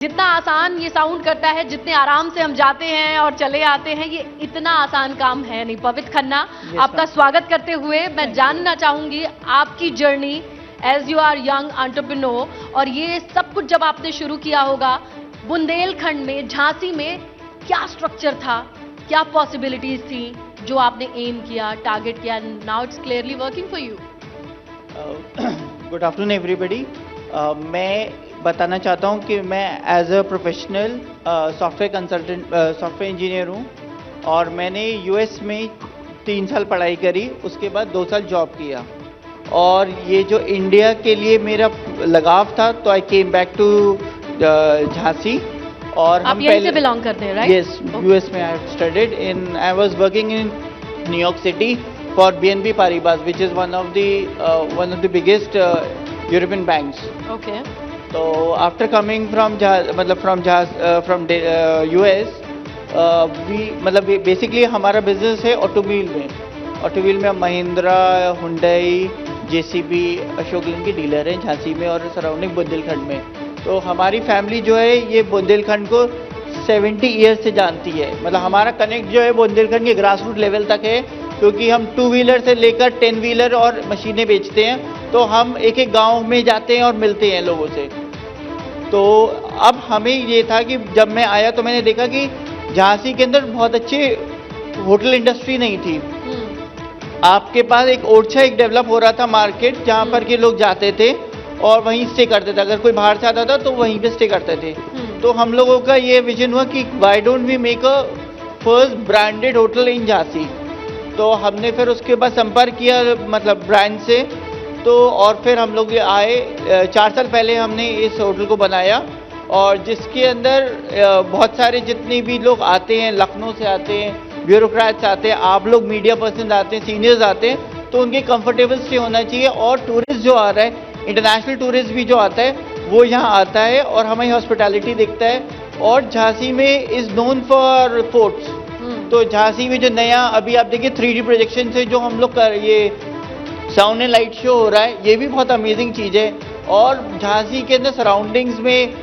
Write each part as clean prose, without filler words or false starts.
जितना आसान ये साउंड करता है, जितने आराम से हम जाते हैं और चले आते हैं, ये इतना आसान काम है नहीं। पवित्र खन्ना, आपका स्वागत करते हुए मैं जानना चाहूंगी आपकी journey as you are young entrepreneur, और ये सब कुछ जब आपने शुरू किया होगा बुंदेलखंड में, झांसी में, क्या स्ट्रक्चर था, क्या पॉसिबिलिटीज थी जो आपने एम किया, टारगेट किया, now it's clearly working for you. Good afternoon everybody. मैं बताना चाहता हूं कि मैं as a professional software consultant, software engineer हूं, और मैंने यूएस में 3 साल पढ़ाई करी, उसके बाद 2 साल जॉब किया। और ये जो इंडिया के लिए मेरा लगाव था, तो आई केम बैक टू झांसी। और आप यहीं से बिलोंग करते हैं, राइट? यस, यूएस में I have studied in, I was working in New York city for BNP Paribas, which is one of the biggest European banks. Okay. So after coming from US, we basically हमारा business है automobile में। Automobile में हम Mahindra, Hyundai, JCB, Ashok Leyland की dealer हैं झांसी में और surrounding Bundelkhand में। तो हमारी फैमिली जो है ये बुंदेलखंड को 70 ईयर्स से जानती है। मतलब हमारा कनेक्ट जो है बुंदेलखंड के ग्रास रूट लेवल तक है, क्योंकि हम 2 व्हीलर से लेकर 10 व्हीलर और मशीनें बेचते हैं। तो हम एक एक गांव में जाते हैं और मिलते हैं लोगों से। तो अब हमें ये था कि जब मैं आया तो मैंने देखा कि झांसी के अंदर बहुत अच्छी होटल इंडस्ट्री नहीं थी। आपके पास एक ओरछा एक डेवलप हो रहा था मार्केट, जहाँ पर के लोग जाते थे और वहीं स्टे करते थे। अगर कोई बाहर से आता था तो वहीं पे स्टे करते थे। तो हम लोगों का ये विजन हुआ कि why don't we make a first branded hotel in Jhansi. तो हमने फिर उसके बाद संपर्क किया मतलब ब्रांड से। तो और फिर हम लोग आए, 4 साल पहले हमने इस होटल को बनाया, और जिसके अंदर बहुत सारे जितने भी लोग आते हैं, लखनऊ से आते हैं, ब्यूरोक्रेट्स आते हैं, आप लोग मीडिया पर्सन आते हैं, सीनियर्स आते हैं, तो उनके कंफर्टेबल स्टे होना चाहिए। और टूरिस्ट जो आ रहा है, इंटरनेशनल टूरिस्ट भी जो आता है वो यहाँ आता है और हमें हॉस्पिटैलिटी दिखता है। और झांसी में इज़ नोन फॉर फोर्ट्स। तो झांसी में जो नया अभी आप देखिए 3D प्रोजेक्शन से जो हम लोग ये साउंड एंड लाइट शो हो रहा है, ये भी बहुत अमेजिंग चीज़ है। और झांसी के अंदर सराउंडिंग्स में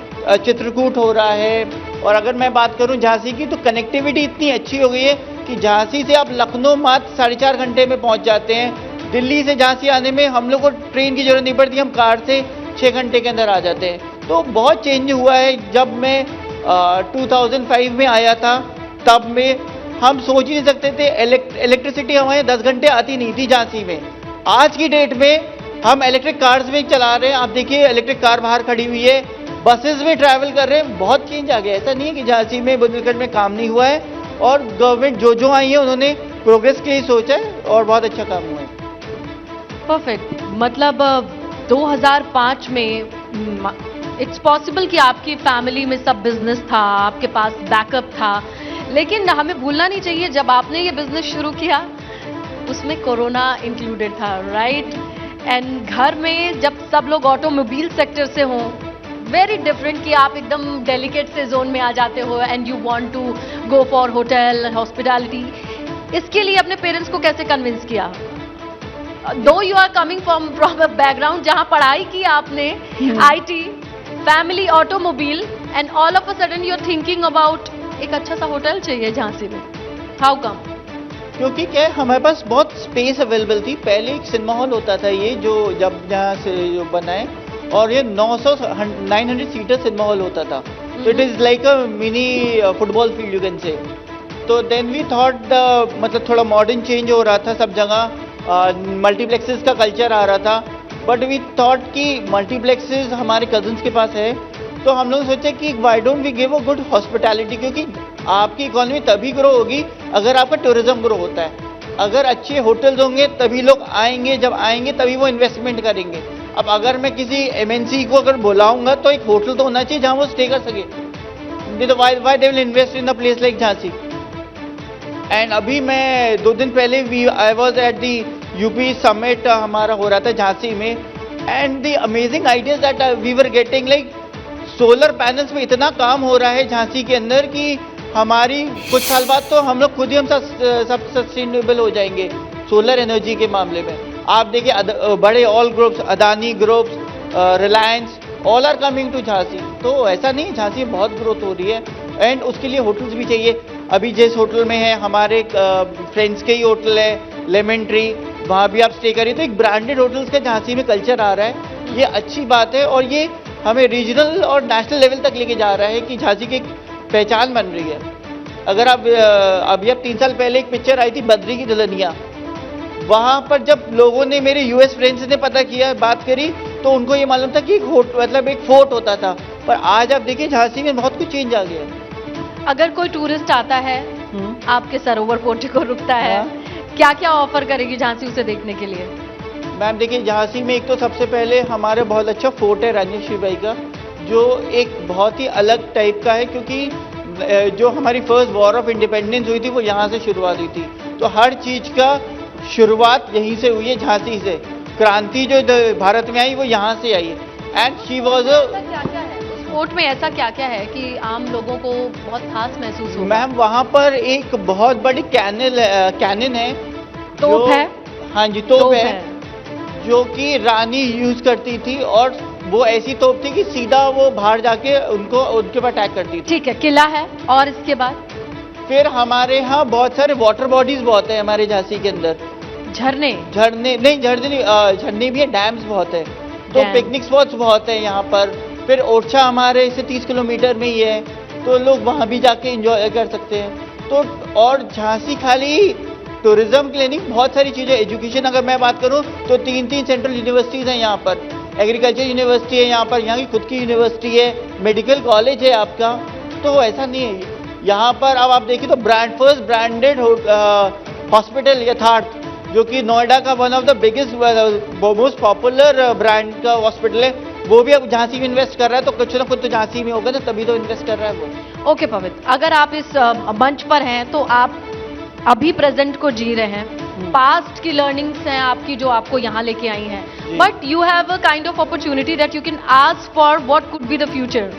चित्रकूट हो रहा है। और अगर मैं बात करूं झांसी की, तो कनेक्टिविटी इतनी अच्छी हो गई है कि झांसी से आप लखनऊ मात्र 4.5 घंटे में पहुंच जाते हैं। दिल्ली से झांसी आने में हम लोग को ट्रेन की जरूरत नहीं पड़ती, हम कार से 6 घंटे के अंदर आ जाते हैं। तो बहुत चेंज हुआ है। जब मैं 2005 में आया था, तब में हम सोच ही नहीं सकते थे, इलेक्ट्रिसिटी हमारे 10 घंटे आती नहीं थी झांसी में। आज की डेट में हम इलेक्ट्रिक कार्स में चला रहे हैं। आप देखिए इलेक्ट्रिक कार बाहर खड़ी हुई है, बसेस में ट्रैवल कर रहे हैं। बहुत चेंज आ गया। ऐसा नहीं है कि झांसी में बुंदेलखंड में काम नहीं हुआ है, और गवर्नमेंट जो आई है उन्होंने प्रोग्रेस के लिए सोचा है और बहुत अच्छा काम हुआ है। परफेक्ट। मतलब 2005 में इट्स पॉसिबल कि आपकी फैमिली में सब बिजनेस था, आपके पास बैकअप था, लेकिन हमें भूलना नहीं चाहिए जब आपने ये बिजनेस शुरू किया उसमें कोरोना इंक्लूडेड था, राइट? एंड घर में जब सब लोग ऑटोमोबाइल सेक्टर से हों, वेरी डिफरेंट कि आप एकदम डेलिकेट से जोन में आ जाते हो and you want to go for hotel hospitality. इसके लिए अपने पेरेंट्स को कैसे कन्विंस किया? दो you are coming from a background जहां पढ़ाई की आपने IT, family automobile, and all of a sudden you are thinking about एक अच्छा सा होटल चाहिए झांसी में। How come? क्योंकि क्या है, हमारे पास बहुत स्पेस अवेलेबल थी। पहले एक सिनेमा हॉल होता था, ये जो जब यहाँ से जो बना है, और ये 900 सीटर सिनेमा हॉल होता था। तो it is like a mini football field you can say. तो देन वी थॉट मतलब थोड़ा मॉडर्न चेंज हो रहा था सब जगह, मल्टीप्लेक्सेस का कल्चर आ रहा था। बट वी थॉट कि मल्टीप्लेक्सेस हमारे कजन्स के पास है, तो हम लोग सोचे कि why don't we give a good hospitality. क्योंकि आपकी इकोनॉमी तभी ग्रो होगी अगर आपका टूरिज्म ग्रो होता है। अगर अच्छे होटल्स होंगे तभी लोग आएंगे, जब आएंगे तभी वो इन्वेस्टमेंट करेंगे। अब अगर मैं किसी MNC को अगर बुलाऊंगा तो एक होटल तो होना चाहिए जहां वो स्टे कर सके। नहीं तो why they will invest in a place like Jhansi. And अभी मैं 2 दिन पहले I was at the UP summit, हमारा हो रहा था झांसी में। And the amazing ideas that we were getting, like solar panels में इतना काम हो रहा है झांसी के अंदर कि हमारी कुछ साल बाद तो हम लोग खुद ही हम सब सस्टेनेबल हो जाएंगे सोलर एनर्जी के मामले में। आप देखिए बड़े all groups, Adani groups, Reliance, all are coming to Jhansi. तो ऐसा नहीं, झांसी में बहुत ग्रोथ हो रही है एंड उसके लिए होटल्स भी चाहिए। अभी जिस होटल में है हमारे फ्रेंड्स के ही होटल है लेमन ट्री, वहाँ भी आप स्टे करिए। तो एक ब्रांडेड होटल्स का झांसी में कल्चर आ रहा है, ये अच्छी बात है और ये हमें रीजनल और नेशनल लेवल तक लेके जा रहा है कि झांसी की एक पहचान बन रही है। अगर आप अभी 3 साल पहले एक पिक्चर आई थी बद्री की दुल्हनिया, वहाँ पर जब लोगों ने, मेरे यूएस फ्रेंड्स ने पता किया, बात करी, तो उनको ये मालूम था कि एक फोर्ट होता था, पर आज आप देखिए झांसी में बहुत कुछ चेंज आ गया है। अगर कोई टूरिस्ट आता है आपके सरोवर पोर्टिको रुकता है, हाँ। क्या क्या ऑफर करेगी झांसी उसे देखने के लिए? मैम देखिए, झांसी में एक तो सबसे पहले हमारे बहुत अच्छा फोर्ट है रानी लक्ष्मीबाई का, जो एक बहुत ही अलग टाइप का है, क्योंकि जो हमारी फर्स्ट वॉर ऑफ इंडिपेंडेंस हुई थी वो यहाँ से शुरुआत हुई थी। तो हर चीज का शुरुआत यहीं से हुई है, झांसी से। क्रांति जो भारत में आई वो यहाँ से आई है एंड शी वॉज क्या क्या है उस फोर्ट में, ऐसा क्या क्या है कि आम लोगों को बहुत खास महसूस होगा? मैम वहाँ पर एक बहुत बड़ी कैनन है, तोप है। हाँ जी, तोप है, जो कि रानी यूज करती थी और वो ऐसी तोप थी कि सीधा वो बाहर जाके उनके ऊपर अटैक करती थी। ठीक है, किला है और इसके बाद फिर हमारे यहाँ बहुत सारे वाटर बॉडीज बहुत है हमारे झांसी के अंदर। झरने झरने भी है, डैम्स बहुत है, तो डैम। पिकनिक स्पॉट्स बहुत है यहाँ पर। फिर ओरछा हमारे से 30 किलोमीटर में ही है, तो लोग वहाँ भी जाके एंजॉय कर सकते हैं। तो और झांसी खाली टूरिज्म के लिए नहीं, बहुत सारी चीजें, एजुकेशन अगर मैं बात करूँ तो 3 सेंट्रल यूनिवर्सिटीज हैं यहाँ पर। एग्रीकल्चर यूनिवर्सिटी है यहाँ पर, यहाँ की खुद की यूनिवर्सिटी है, मेडिकल कॉलेज है आपका। तो ऐसा नहीं है यहाँ पर। अब आप देखिए तो फर्स्ट ब्रांडेड हॉस्पिटल यथार्थ, जो कि नोएडा का one of the biggest most popular brand का हॉस्पिटल है, वो भी अब झांसी में इन्वेस्ट कर रहा है। तो कुछ ना कुछ तो झांसी में होगा ना, तभी तो इन्वेस्ट कर रहा है वो। ओके पवित्र, अगर आप इस मंच पर हैं तो आप अभी प्रेजेंट को जी रहे हैं, पास्ट की लर्निंग्स हैं आपकी जो आपको यहाँ लेके आई हैं, but you have a kind of opportunity that you can ask for what could be the future.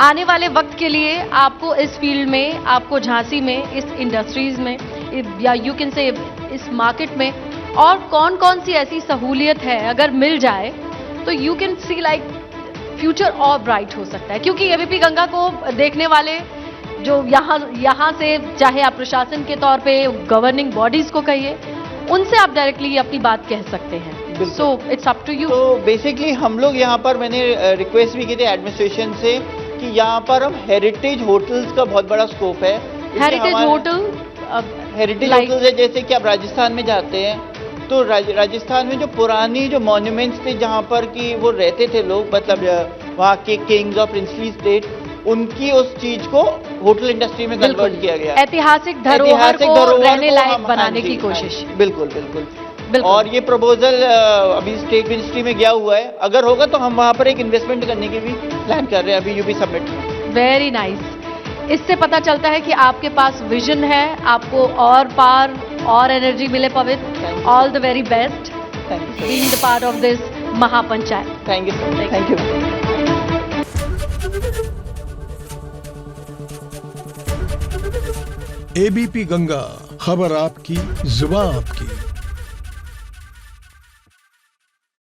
आने वाले वक्त के लिए आपको इस फील्ड में, आपको झांसी में, इस इंडस्ट्रीज में, या यू कैन से इस मार्केट में और कौन कौन सी ऐसी सहूलियत है अगर मिल जाए तो you can see like future और ब्राइट हो सकता है? क्योंकि एबीपी गंगा को देखने वाले जो यहाँ से, चाहे आप प्रशासन के तौर पे गवर्निंग बॉडीज को कहिए, उनसे आप डायरेक्टली अपनी बात कह सकते हैं। So it's up to you. तो बेसिकली हम लोग यहाँ पर, मैंने रिक्वेस्ट भी की थी एडमिनिस्ट्रेशन से कि यहाँ पर हम हेरिटेज होटल्स का बहुत बड़ा स्कोप है। हेरिटेज होटल, हेरिटेज होटल्स है, जैसे कि आप राजस्थान में जाते हैं तो राजस्थान में जो पुरानी जो मॉन्यूमेंट्स थे जहाँ पर कि वो रहते थे लोग, मतलब वहाँ के किंग्स और प्रिंसली स्टेट, उनकी उस चीज को होटल इंडस्ट्री में कन्वर्ट किया गया। ऐतिहासिक धरोहर को रहने लायक बनाने की कोशिश। बिल्कुल बिल्कुल। और ये प्रपोजल अभी स्टेट मिनिस्ट्री में गया हुआ है, अगर होगा तो हम वहाँ पर एक इन्वेस्टमेंट करने की भी प्लान कर रहे हैं अभी यूपी समिट में। Very nice. इससे पता चलता है कि आपके पास विजन है, आपको और पार और एनर्जी मिले पवित्र। All the very best being the part of this mahapanchayat. Thank you, thank you. ABP Ganga, खबर आपकी, जुबान आपकी।